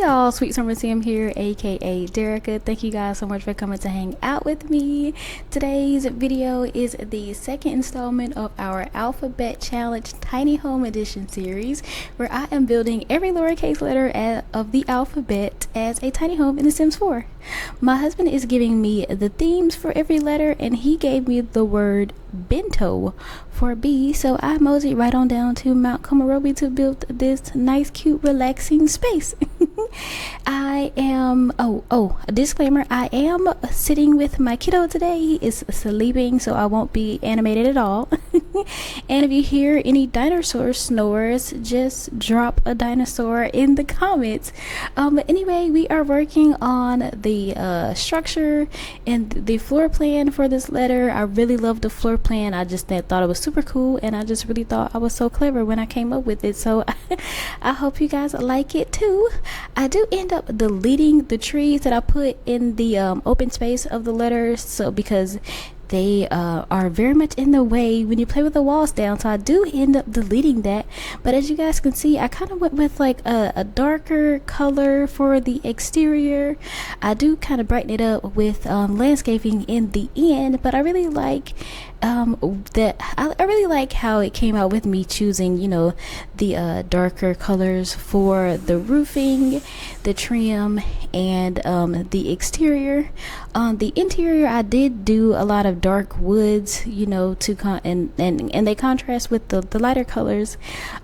y'all, sweetsummersim here, aka Derica. Thank you guys so much for coming to hang out with me. Today's video is the second installment of our alphabet challenge tiny home edition series, where I am building every lowercase letter of the alphabet as a tiny home in The Sims 4. My husband is giving me the themes for every letter, and he gave me the word bento for B, so I moseyed right on down to Mount Komarobi to build this nice, cute, relaxing space. I am a disclaimer, I am sitting with my kiddo today. He is sleeping, so I won't be animated at all. And if you hear any dinosaur snores, just drop a dinosaur in the comments. But anyway, we are working on the structure and the floor plan for this letter. I really love the floor plan. I just thought it was super cool, and I just really thought I was so clever when I came up with it, so I hope you guys like it too. I do end up deleting the trees that I put in the open space of the letters, so because they are very much in the way when you play with the walls down, so I do end up deleting that. But as you guys can see, I kind of went with like a darker color for the exterior. I do kind of brighten it up with landscaping in the end, but I really like I really like how it came out with me choosing, you know, the darker colors for the roofing, the trim, and the exterior. On the interior, I did do a lot of dark woods, you know, to and they contrast with the lighter colors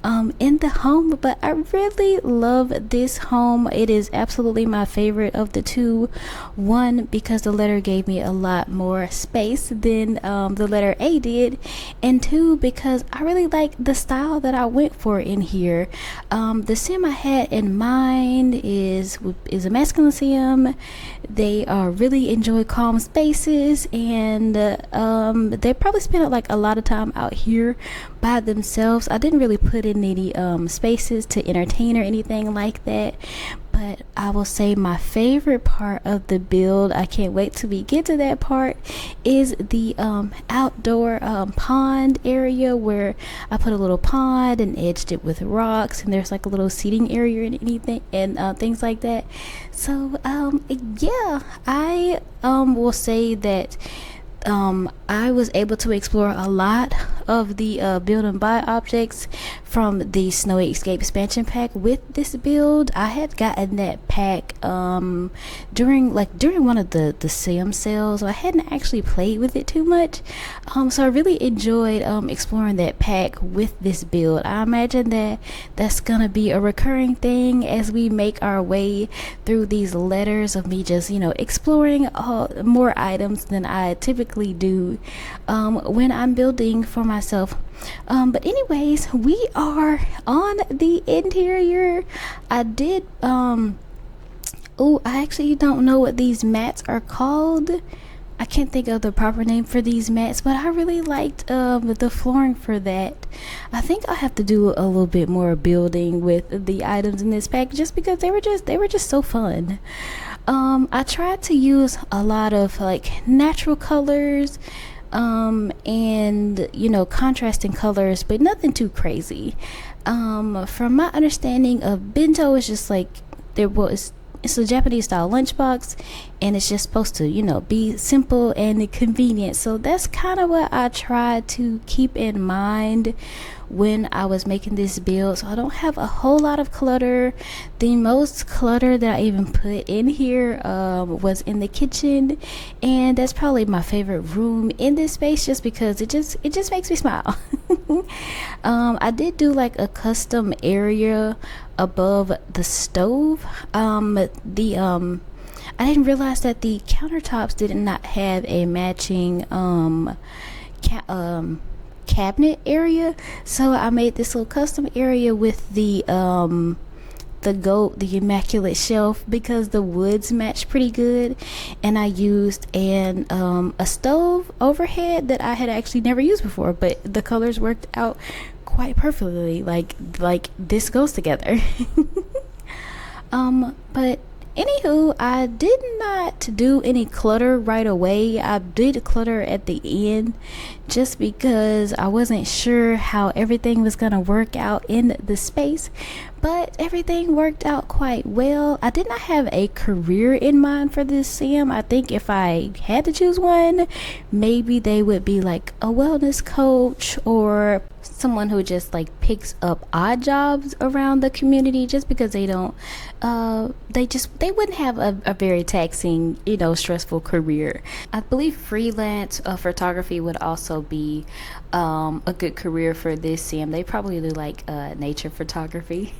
in the home. But I really love this home. It is absolutely my favorite of the two. One, because the letter gave me a lot more space than the letter A did, and two, because I really like the style that I went for in here. The sim I had in mind is a masculine sim. They really enjoy calm spaces, and they probably spend like a lot of time out here by themselves. I didn't really put in any spaces to entertain or anything like that. But I will say my favorite part of the build, I can't wait till we get to that part, is the outdoor pond area, where I put a little pond and edged it with rocks, and there's like a little seating area and anything and things like that. So yeah, I will say that I was able to explore a lot of the build and buy objects from the Snowy Escape expansion pack with this build. I had gotten that pack during one of the sim sales. I hadn't actually played with it too much, so I really enjoyed exploring that pack with this build. I imagine that that's gonna be a recurring thing as we make our way through these letters of me just, you know, exploring more items than I typically do when I'm building for myself. But anyways, we are on the interior. I did I actually don't know what these mats are called. I can't think of the proper name for these mats, but I really liked the flooring for that. I think I'll have to do a little bit more building with the items in this pack, just because they were just so fun. I tried to use a lot of like natural colors and, you know, contrasting colors, but nothing too crazy. From my understanding of bento, it's just like it's a Japanese style lunchbox, and it's just supposed to, you know, be simple and convenient. So that's kind of what I tried to keep in mind when I was making this build. So I don't have a whole lot of clutter. The most clutter that I even put in here was in the kitchen, and that's probably my favorite room in this space, just because it just makes me smile. I did do like a custom area above the stove. I didn't realize that the countertops did not have a matching cabinet area, so I made this little custom area with the immaculate shelf, because the woods matched pretty good, and I used a stove overhead that I had actually never used before, but the colors worked out quite perfectly. Like this goes together. But anywho, I did not do any clutter right away. I did clutter at the end, just because I wasn't sure how everything was gonna work out in the space, but everything worked out quite well. I did not have a career in mind for this sim. I think if I had to choose one, maybe they would be like a wellness coach or someone who just like picks up odd jobs around the community, just because they don't they wouldn't have a very taxing, stressful career. I believe freelance photography would also be a good career for this sim. They probably do like nature photography.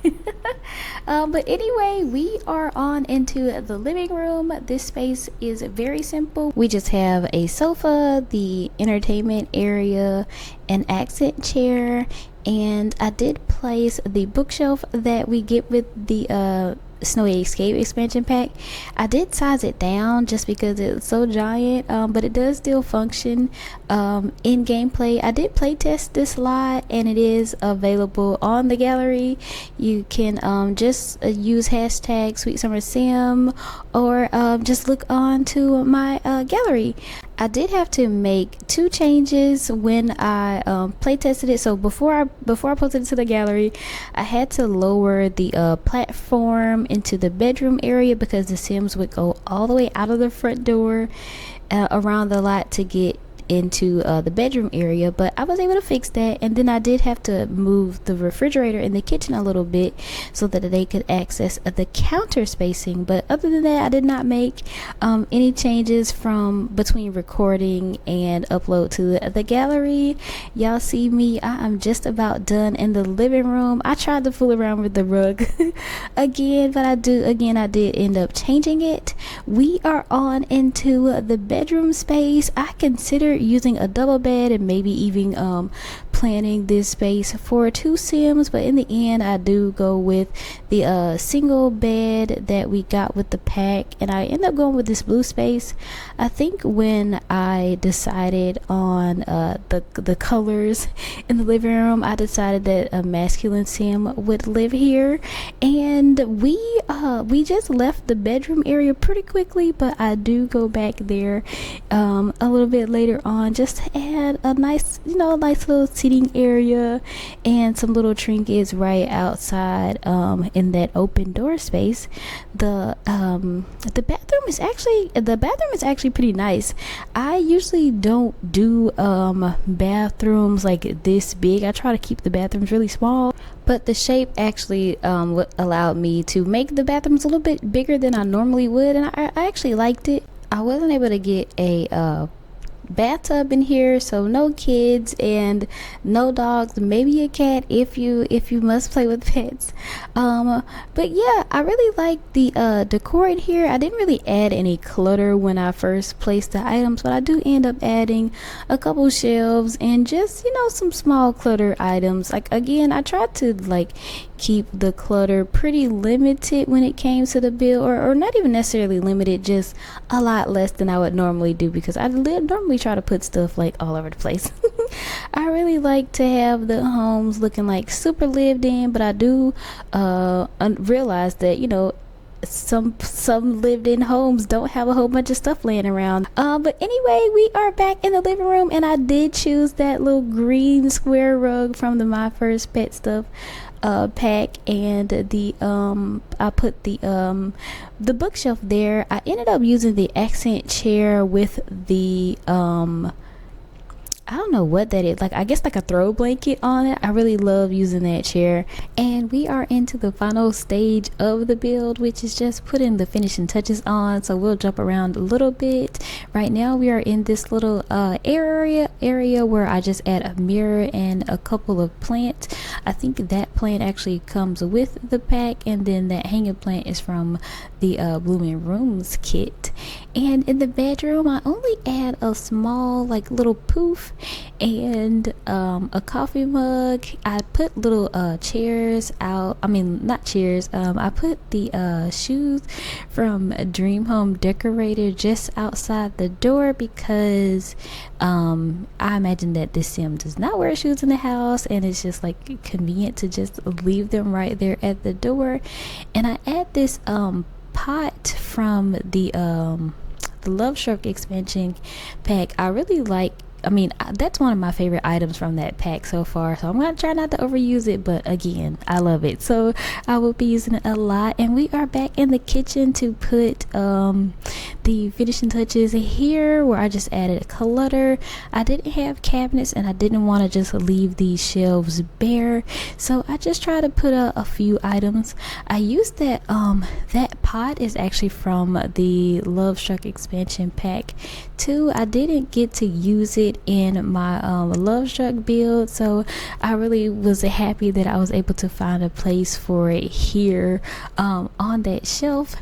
But anyway, we are on into the living room. This space is very simple. We just have a sofa, the entertainment area, an accent chair, and I did place the bookshelf that we get with the Snowy Escape expansion pack. I did size it down just because it's so giant, but it does still function in gameplay. I did play test this lot and it is available on the gallery. You can just use hashtag sweetsummersim or just look on to my gallery. I did have to make 2 changes when I play tested it. So before I posted it to the gallery, I had to lower the platform into the bedroom area because the Sims would go all the way out of the front door around the lot to get into the bedroom area, but I was able to fix that. And then I did have to move the refrigerator in the kitchen a little bit so that they could access the counter spacing. But other than that, I did not make any changes from between recording and upload to the gallery. Y'all see me, I am just about done in the living room. I tried to fool around with the rug again, but I did end up changing it. We are on into the bedroom space. I consider using a double bed and maybe even planning this space for 2 Sims, but in the end I do go with the single bed that we got with the pack, and I end up going with this blue space. I think when I decided on the colors in the living room, I decided that a masculine Sim would live here, and we just left the bedroom area pretty quickly, but I do go back there a little bit later on just to add a nice little seating area and some little trinkets right outside in that open door space. The bathroom is actually pretty nice. I usually don't do bathrooms like this big. I try to keep the bathrooms really small, but the shape actually allowed me to make the bathrooms a little bit bigger than I normally would, and I actually liked it. I wasn't able to get a bathtub in here, so no kids and no dogs, maybe a cat if you must play with pets. But yeah, I really like the decor in here. I didn't really add any clutter when I first placed the items, but I do end up adding a couple shelves and just some small clutter items. Like, again, I tried to like keep the clutter pretty limited when it came to the build, or not even necessarily limited, just a lot less than I would normally do, because I normally try to put stuff like all over the place. I really like to have the homes looking like super lived in, but I do realize that some lived in homes don't have a whole bunch of stuff laying around. But anyway, we are back in the living room, and I did choose that little green square rug from the My First Pet Stuff pack, and the I put the bookshelf there. I ended up using the accent chair with the I don't know what that is, like I guess like a throw blanket on it. I really love using that chair. And we are into the final stage of the build, which is just putting the finishing touches on. So we'll jump around a little bit. Right now we are in this little area where I just add a mirror and a couple of plants. I think that plant actually comes with the pack, and then that hanging plant is from the Blooming Rooms kit. And in the bedroom, I only add a small like little poof and a coffee mug. I put little chairs out. I mean, not chairs. I put the shoes from Dream Home Decorator just outside the door, because I imagine that this sim does not wear shoes in the house, and it's just like convenient to just leave them right there at the door. And I add this pot from the Love Stroke expansion pack. I really like that's one of my favorite items from that pack so far, so I'm gonna try not to overuse it, but again, I love it, so I will be using it a lot. And we are back in the kitchen to put the finishing touches here, where I just added a clutter. I didn't have cabinets and I didn't want to just leave these shelves bare, so I just tried to put a few items. I used that that pot is actually from the Love Struck expansion pack too. I didn't get to use it in my Love Struck build, so I really was happy that I was able to find a place for it here on that shelf.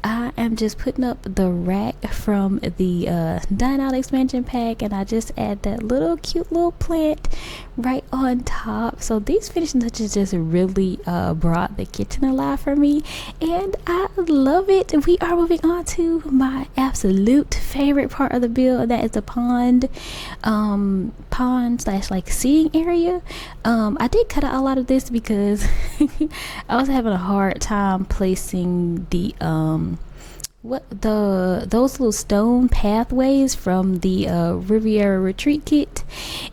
I am just putting up the rack from the Dine Out expansion pack, and I just add that little cute little plant right on top. So these finishing touches just really brought the kitchen alive for me, and I love it. We are moving on to my absolute favorite part of the build, that is the pond slash like seating area. I did cut out a lot of this because I was having a hard time placing the those little stone pathways from the Riviera retreat kit,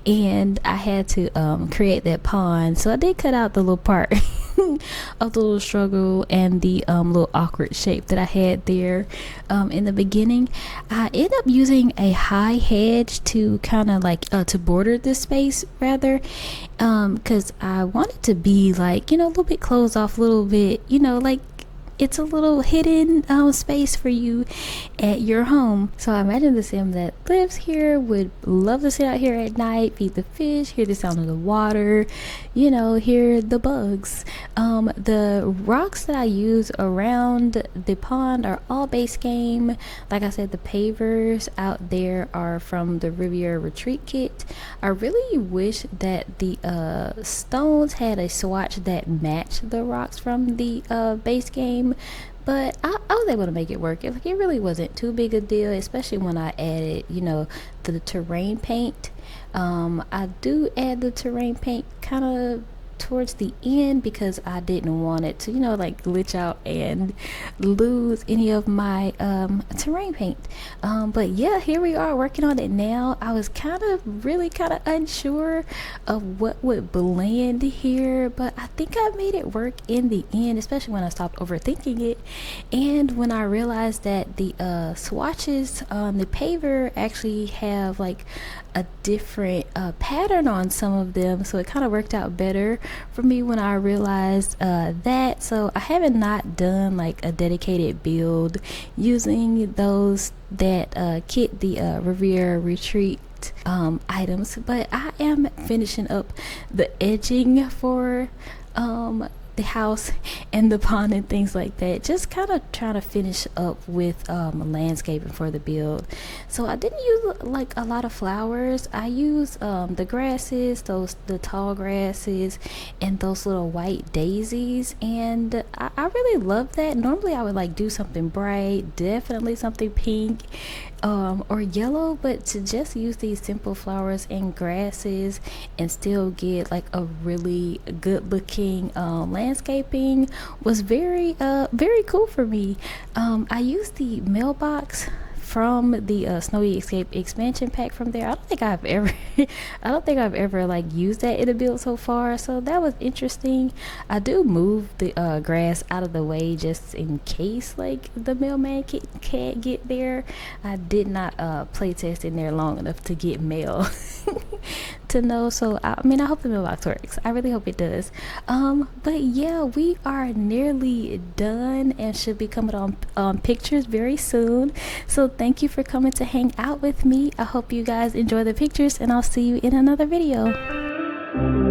and I had to create that pond, so I did cut out the little part of the little struggle and the little awkward shape that I had there in the beginning. I ended up using a high hedge to kind of like to border this space rather, because I wanted to be like, you know, a little bit closed off, a little bit, you know, like it's a little hidden space for you at your home. So I imagine the sim that lives here would love to sit out here at night, feed the fish, hear the sound of the water, you know, hear the bugs. The rocks that I use around the pond are all base game. Like I said, the pavers out there are from the Riviera retreat kit. I really wish that the stones had a swatch that matched the rocks from the base game, but I was able to make it work. It really wasn't too big a deal, especially when I added, you know, the terrain paint. I do add the terrain paint kind of towards the end because I didn't want it to, you know, like glitch out and lose any of my terrain paint. But yeah, here we are working on it now. I was really kind of unsure of what would blend here, but I think I made it work in the end, especially when I stopped overthinking it, and when I realized that the swatches on the paver actually have like a different pattern on some of them, so it kind of worked out better for me when I realized that. So I haven't not done like a dedicated build using those that kit the Riviera retreat items, but I am finishing up the edging for the house and the pond and things like that, just kind of trying to finish up with landscaping for the build. So I didn't use like a lot of flowers. I used the grasses, the tall grasses, and those little white daisies, and I really love that. Normally I would like do something bright, definitely something pink or yellow, but to just use these simple flowers and grasses and still get like a really good looking landscaping was very cool for me. I used the mailbox from the Snowy Escape expansion pack from there. I don't think I've ever like used that in a build so far, so that was interesting. I do move the grass out of the way just in case like the mailman can't get there. I did not play test in there long enough to get mail to know, so I hope the mailbox works. I really hope it does. But yeah, we are nearly done and should be coming on pictures very soon, so thank you for coming to hang out with me. I hope you guys enjoy the pictures, and I'll see you in another video.